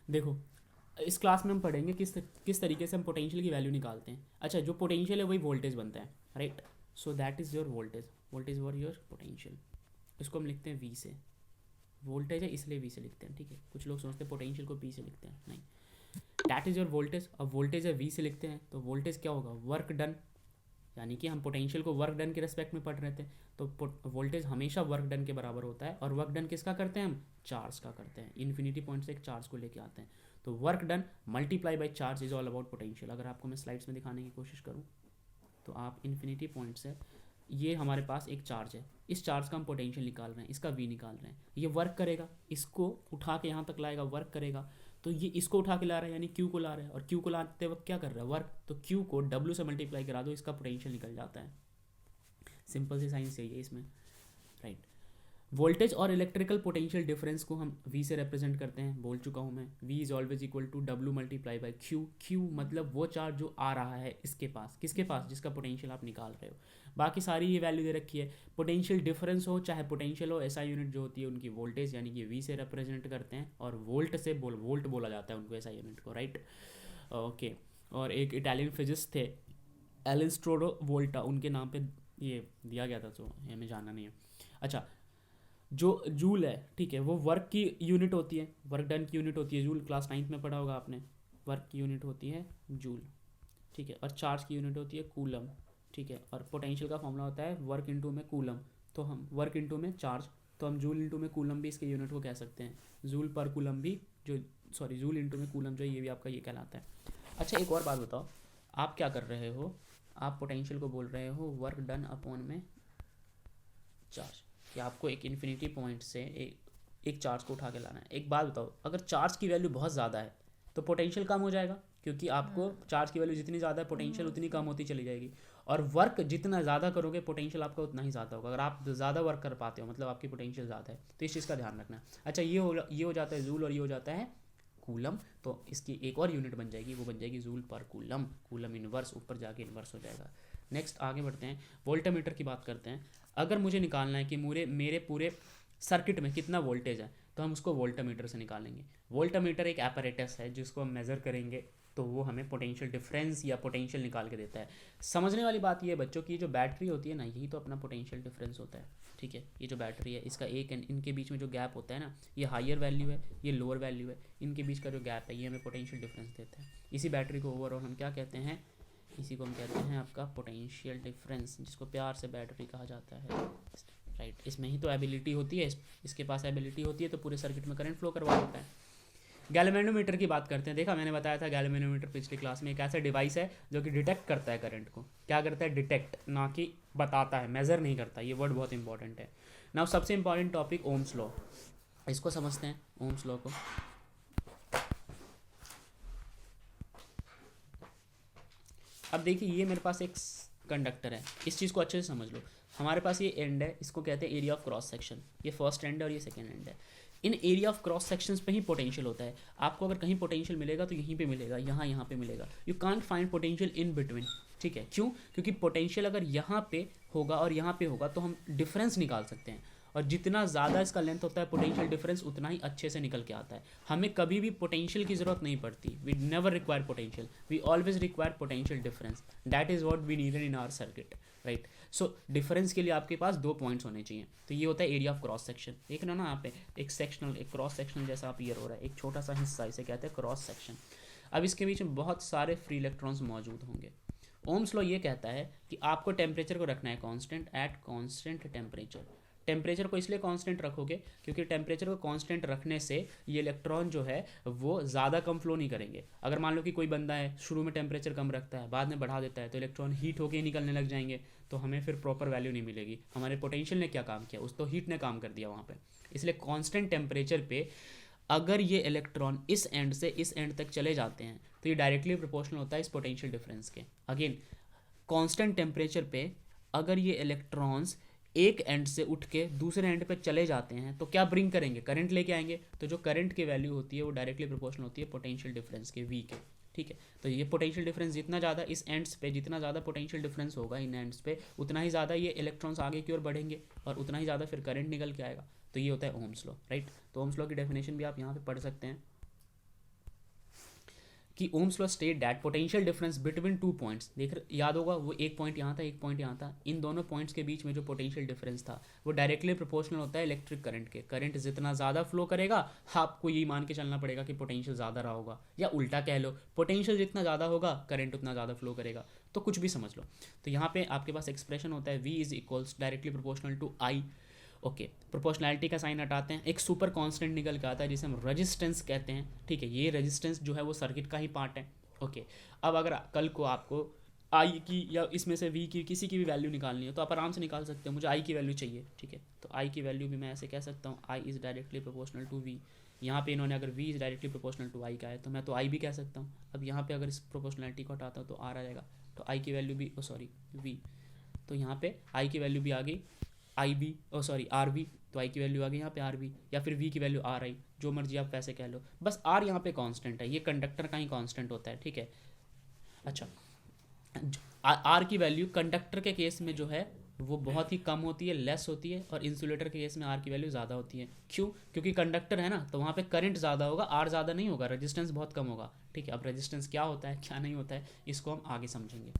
देखो, इस क्लास में हम पढ़ेंगे किस तरीके से हम पोटेंशियल की वैल्यू निकालते हैं। अच्छा, जो पोटेंशियल है वही वोल्टेज बनता है, right. So that is your voltage, voltage for your potential. इसको हम लिखते हैं वी से, वोल्टेज है इसलिए वी से लिखते हैं, ठीक है। कुछ लोग सोचते हैं पोटेंशियल को पी से लिखते हैं, नहीं। That is your voltage. अब वोल्टेज है वी से लिखते हैं, तो वोल्टेज क्या होगा, वर्क डन। यानी कि हम पोटेंशियल को वर्क डन के रेस्पेक्ट में पढ़ रहे थे, तो वोल्टेज हमेशा वर्क डन के बराबर होता है। और वर्क डन किसका करते हैं हम, चार्ज का करते हैं। इन्फिनिटी पॉइंट से एक चार्ज को लेके आते हैं, तो work done multiply by charge is all about potential. अगर आपको मैं स्लाइड्स में दिखाने की कोशिश करूँ तो आप इन्फिनिटी पॉइंट से, ये हमारे पास एक चार्ज है, इस चार्ज का हम पोटेंशियल निकाल रहे हैं, इसका वी निकाल रहे हैं। ये वर्क करेगा, इसको उठा के यहाँ तक लाएगा, वर्क करेगा। तो ये इसको उठा के ला रहा है, यानी क्यू को ला रहा है, और क्यू को लाते वक्त क्या कर रहा है, वर्क। तो क्यू को डब्ल्यू से मल्टीप्लाई करा दो, इसका पोटेंशियल निकल जाता है। सिंपल सी साइंस यही है इसमें, राइट। वोल्टेज और इलेक्ट्रिकल पोटेंशियल डिफरेंस को हम वी से रिप्रेजेंट करते हैं, बोल चुका हूँ मैं। V is always equal to W multiply by Q. Q मतलब वो चार्ज जो आ रहा है इसके पास, किसके पास, जिसका पोटेंशियल आप निकाल रहे हो। बाकी सारी ये वैल्यू दे रखी है। पोटेंशियल डिफरेंस हो चाहे पोटेंशियल हो, ऐसा यूनिट जो होती है उनकी वोल्टेज यानी कि वी से रिप्रेजेंट करते हैं, और वोल्ट से वोल्ट बोला जाता है उनको, ऐसा यूनिट को, राइट। ओके। और एक इटालियन फिजिस्ट थे, एलिस्ट्रोडो वोल्टा, उनके नाम पे ये दिया गया था, तो ये हमें जानना नहीं है। अच्छा, जो जूल है, ठीक है, वो वर्क की यूनिट होती है, वर्क डन की यूनिट होती है जूल। क्लास 9th में पढ़ा होगा आपने, वर्क की यूनिट होती है जूल, ठीक है। और चार्ज की यूनिट होती है कूलम, ठीक है। और पोटेंशियल का फॉर्मूला होता है वर्क इंटू में कूलम, तो हम वर्क इंटू में चार्ज, तो हम जूल इंटू में कूलम भी इसके यूनिट को कह सकते हैं। जूल पर कूलम भी, जो सॉरी जूल इंटू में कूलम जो है, ये भी आपका ये कहलाता है। अच्छा, एक और बात बताओ, आप क्या कर रहे हो, आप पोटेंशियल को बोल रहे हो वर्क डन अपॉन में चार्ज, कि आपको एक इन्फिनिटी पॉइंट से एक चार्ज को उठा के लाना है। एक बात बताओ, अगर चार्ज की वैल्यू बहुत ज़्यादा है तो पोटेंशियल कम हो जाएगा, क्योंकि आपको चार्ज की वैल्यू जितनी ज़्यादा है पोटेंशियल उतनी कम होती चली जाएगी। और वर्क जितना ज़्यादा करोगे पोटेंशियल आपका उतना ही ज़्यादा होगा। अगर आप ज़्यादा वर्क कर पाते हो मतलब आपकी पोटेंशियल ज़्यादा है, तो इस चीज़ का ध्यान रखना। अच्छा, ये हो जाता है जूल, और ये हो जाता है कूलम। तो इसकी एक और यूनिट बन जाएगी, वो बन जाएगी जूल पर कूलम। कूलम इनवर्स ऊपर जाके इनवर्स हो जाएगा। नेक्स्ट आगे बढ़ते हैं, वोल्टामीटर की बात करते हैं। अगर मुझे निकालना है कि मेरे पूरे सर्किट में कितना वोल्टेज है, तो हम उसको वोल्टामीटर से निकालेंगे। वोल्टामीटर एक एपरेटस है जिसको हम मेज़र करेंगे, तो वो हमें पोटेंशियल डिफरेंस या पोटेंशियल निकाल के देता है। समझने वाली बात ये है बच्चों की, जो बैटरी होती है ना, यही तो अपना पोटेंशियल डिफरेंस होता है, ठीक है। ये जो बैटरी है, इसका एक इनके बीच में जो गैप होता है ना, ये हायर वैल्यू है, ये लोअर वैल्यू है, इनके बीच का जो गैप है ये हमें पोटेंशियल डिफरेंस देता है। इसी बैटरी को ओवरऑल हम क्या कहते हैं, इसी को हम कहते हैं आपका पोटेंशियल डिफरेंस, जिसको प्यार से बैटरी कहा जाता है, राइट। इसमें ही तो एबिलिटी होती है, इसके पास एबिलिटी होती है, तो पूरे सर्किट में करंट फ्लो करवा देता है। गैल्वेनोमीटर की बात करते हैं। देखा, मैंने बताया था गैल्वेनोमीटर पिछली क्लास में, एक ऐसा डिवाइस है जो कि डिटेक्ट करता है करंट को। क्या करता है, डिटेक्ट, ना कि बताता है, मेजर नहीं करता। ये वर्ड बहुत इंपॉर्टेंट है। नाउ सबसे इंपॉर्टेंट टॉपिक ओम्स लॉ, इसको समझते हैं, ओम्स लॉ को। अब देखिए, ये मेरे पास एक कंडक्टर है, इस चीज़ को अच्छे से समझ लो। हमारे पास ये एंड है, इसको कहते हैं एरिया ऑफ क्रॉस सेक्शन। ये फर्स्ट एंड है और ये सेकेंड एंड है। इन एरिया ऑफ क्रॉस सेक्शंस पे ही पोटेंशियल होता है। आपको अगर कहीं पोटेंशियल मिलेगा तो यहीं पे मिलेगा, यहाँ पे मिलेगा। You can't find potential in between, ठीक है। क्यों, क्योंकि पोटेंशियल अगर यहाँ पे होगा और यहाँ पे होगा तो हम डिफरेंस निकाल सकते हैं, और जितना ज़्यादा इसका लेंथ होता है पोटेंशियल डिफरेंस उतना ही अच्छे से निकल के आता है। हमें कभी भी पोटेंशियल की ज़रूरत नहीं पड़ती, we never require potential, we always require potential difference. That is what we needed in our circuit, right. So difference के लिए आपके पास 2 पॉइंट्स होने चाहिए। तो ये होता है एरिया ऑफ क्रॉस सेक्शन। देख रहे हो ना यहाँ पे, एक सेक्शनल, एक क्रॉस सेक्शनल जैसा आप ये हो रहा है, एक छोटा सा हिस्सा, इसे कहते हैं क्रॉस सेक्शन। अब इसके बीच में बहुत सारे फ्री इलेक्ट्रॉन्स मौजूद होंगे। ओम्स लॉ ये कहता है कि आपको टेम्परेचर को रखना है constant at constant temperature. Temperature को इसलिए कांस्टेंट रखोगे क्योंकि टेम्परेचर को कांस्टेंट रखने से ये इलेक्ट्रॉन जो है वो ज़्यादा कम फ्लो नहीं करेंगे। अगर मान लो कि कोई बंदा है शुरू में टेम्परेचर कम रखता है, बाद में बढ़ा देता है, तो इलेक्ट्रॉन हीट होकर निकलने लग जाएंगे, तो हमें फिर प्रॉपर वैल्यू नहीं मिलेगी। हमारे पोटेंशियल ने क्या काम किया, उस तो हीट ने काम कर दिया वहाँ पर। इसलिए कॉन्स्टेंट टेम्परेचर पे अगर ये इलेक्ट्रॉन इस एंड से इस एंड तक चले जाते हैं तो ये डायरेक्टली प्रोपोर्शनल होता है इस पोटेंशियल डिफरेंस के। अगेन, कांस्टेंट टेम्परेचर पे अगर ये इलेक्ट्रॉन्स एक एंड से उठ के दूसरे एंड पे चले जाते हैं तो क्या ब्रिंग करेंगे, करंट लेके आएंगे। तो जो करंट की वैल्यू होती है वो डायरेक्टली प्रोपोर्शनल होती है पोटेंशियल डिफरेंस के, वी के, ठीक है। तो ये पोटेंशियल डिफरेंस जितना ज़्यादा इस एंड्स पे, जितना ज़्यादा पोटेंशियल डिफरेंस होगा इन एंड्स पे, उतना ही ज़्यादा ये इलेक्ट्रॉन्स आगे की ओर बढ़ेंगे और उतना ही ज़्यादा फिर करंट निकल के आएगा। तो ये होता है ओम्स लॉ, राइट। तो ओम्स लॉ की डेफिनेशन भी आप यहाँ पे पढ़ सकते हैं। कि Ohm's law state that potential difference between two points, देख याद होगा वो एक पॉइंट यहाँ था, एक पॉइंट यहाँ था, इन दोनों पॉइंट्स के बीच में जो पोटेंशियल डिफरेंस था वो डायरेक्टली प्रोपोर्शनल होता है इलेक्ट्रिक करंट के। करंट जितना ज़्यादा फ्लो करेगा आपको यही मान के चलना पड़ेगा कि पोटेंशियल ज़्यादा रहा होगा, या उल्टा कह लो पोटेंशियल जितना ज़्यादा होगा करंट उतना ज़्यादा फ्लो करेगा, तो कुछ भी समझ लो। तो यहाँ पे आपके पास एक्सप्रेशन होता है V is equals directly proportional to I। Okay, proportionality का साइन हटाते हैं, एक सुपर कांस्टेंट निकल के आता है जिसे हम रेजिस्टेंस कहते हैं। ठीक है, ये रेजिस्टेंस जो है वो सर्किट का ही पार्ट है। ओके, अब अगर कल को आपको आई की या इसमें से वी की किसी की भी वैल्यू निकालनी है तो आप आराम से निकाल सकते हो। मुझे आई की वैल्यू चाहिए, ठीक है, तो आई की वैल्यू भी मैं ऐसे कह सकता हूँ I is directly proportional to V. यहाँ पे इन्होंने अगर v is directly proportional to I का है तो मैं तो आई भी कह सकता हूँ। अब यहाँ पे अगर इस प्रोपोर्शनैलिटी को हटाता हूँ तो आर आ जाएगा, तो आई की वैल्यू भी v, तो यहाँ पे आई की वैल्यू भी आ गई आर वी, तो आई की वैल्यू आ गई यहाँ पे आर वी, या फिर वी की वैल्यू आर आई, जो मर्जी आप वैसे कह लो। बस आर यहाँ पे कांस्टेंट है, ये कंडक्टर का ही कांस्टेंट होता है, ठीक है। अच्छा, आर की वैल्यू कंडक्टर के केस में जो है वो बहुत ही कम होती है, लेस होती है, और इंसुलेटर के केस में आर की वैल्यू ज़्यादा होती है। क्यों? क्योंकि कंडक्टर है ना, तो वहाँ पे करंट ज़्यादा होगा, आर ज़्यादा नहीं होगा, रेजिस्टेंस बहुत कम होगा। ठीक है, अब रेजिस्टेंस क्या होता है क्या नहीं होता है इसको हम आगे समझेंगे।